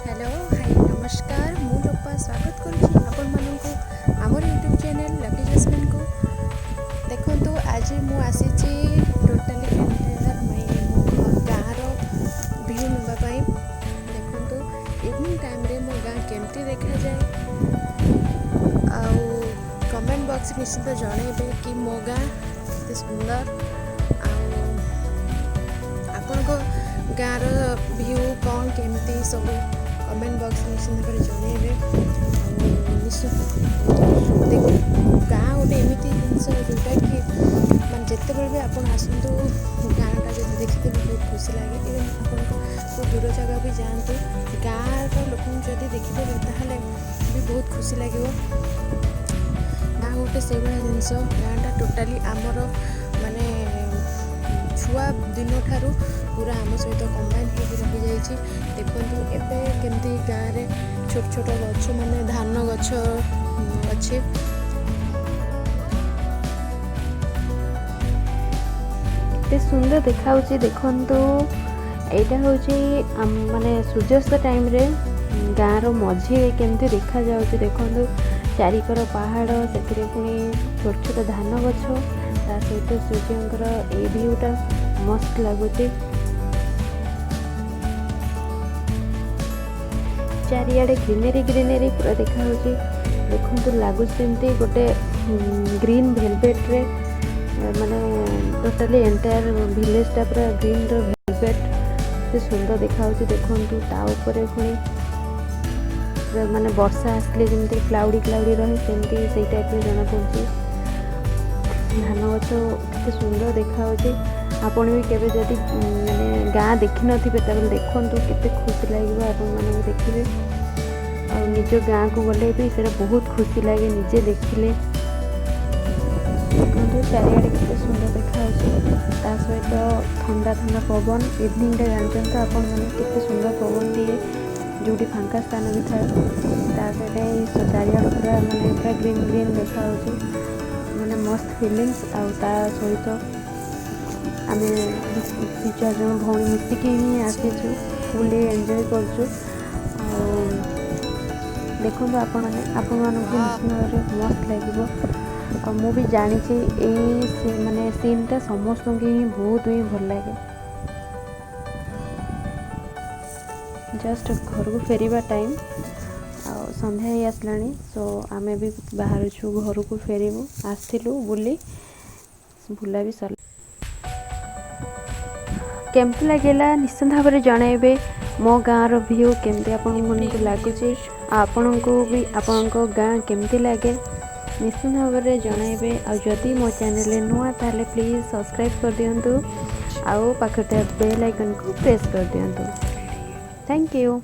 Hello hi नमस्कार मु रूपा स्वागत करुँची आपण मानू आमर यूट्यूब चैनल लकी जैस्मिन को देखो आज मु आसी टोटाली मो गाँव व्यू नापी देखो इवनिंग टाइम रे मो गाँ केमती देखा जाए कमेंट बॉक्स निश्चित जनइबे कि मो गाँ एत सुंदर आपण गाँव व्यू कौन केमती सब कमेंट बॉक्स निश्चित भाव जनइबे देखो गाँ गोटे एमती जिनस जोटा कि मैं जिते भी आप आसतु गाँटा जो देखते बहुत खुशी लगे इवन आपको दूर जगह भी जातु गाँव लोक जब देखिदे ताहले भी बहुत खुशी लगे गाँ गोटे से भाया जिनस गाँटा टोटाली आमर माने छुआ दिन ठारू पूरा आम सहित कंबाइन हो रही जाइए देखो एवं केमती गाँव में छोट छोट गछ माने धान गछ अच्छे एते सुंदर देखा देखु यहाँ हूँ माने सूर्यास्त टाइम रे गाँव मझी केमती देखा जाऊँ देखु चारिकर पहाड़ से पुणी छोट छोट धान गछ ता सहित सूर्यंकर ए व्यूटा मस्त लगुच चारिआडे ग्रीनरी ग्रीनरी पूरा देखा देखु लगुच जमती गोटे ग्रीन भेलवेट रे माने टोटाली एंटायर विलेजटा पूरा ग्रीन भेलवेट से सुंदर देखा देखु ता ऊपर पुणी माने वर्षा आसले जमती क्लाउडी क्लाउडी रहे सेमती से टाइप जना पड़ुची धान गछ के सुंदर देखा आपण भी केबे जदि माने गाँ देखि नथिबे तबे देखंतु केते खुशी लागिबो आपण माने देखिबे और निज गाँ को गले भी सेटा बहुत खुशी लागे निजे देखिले देखंतु चारिआडे केते सुंदर देखा ता सहित ठंडा ठंडा पवन इवनिंग डे जानते आपण माने केते सुंदर पवन दिए जोटी फांका स्थान भी था सहित चारिआडे पूरा माने पूरा ग्रीन ग्रीन देखा माने मस्त फिलिंग्स ता सहित आम दी चार जन भौणी मिसिकी ही आसीचु फुल एंजॉय करछु देखो आपण निश्चित मस्त लगे मु भी जानी माने सीनटा समस्त ही बहुत ही भल लगे जस्ट घर को फेरिबा टाइम संध्या ही आसलानी सो आमे भी बाहर छु घर को फेरबू आसलु बुली बुला भी सर केमती लगेगा निश्चित भाव में जनइबे मो गाँव व्यू केमती आपण को लगुच आपण को भी आपण गाँ केमती लगे निश्चित भाव में जनइबे आदि मो चैनल नुआ ताले प्लीज सब्सक्राइब कर दिंतु आउ पाखे बेल आइकन को प्रेस कर दिंतु थैंक यू।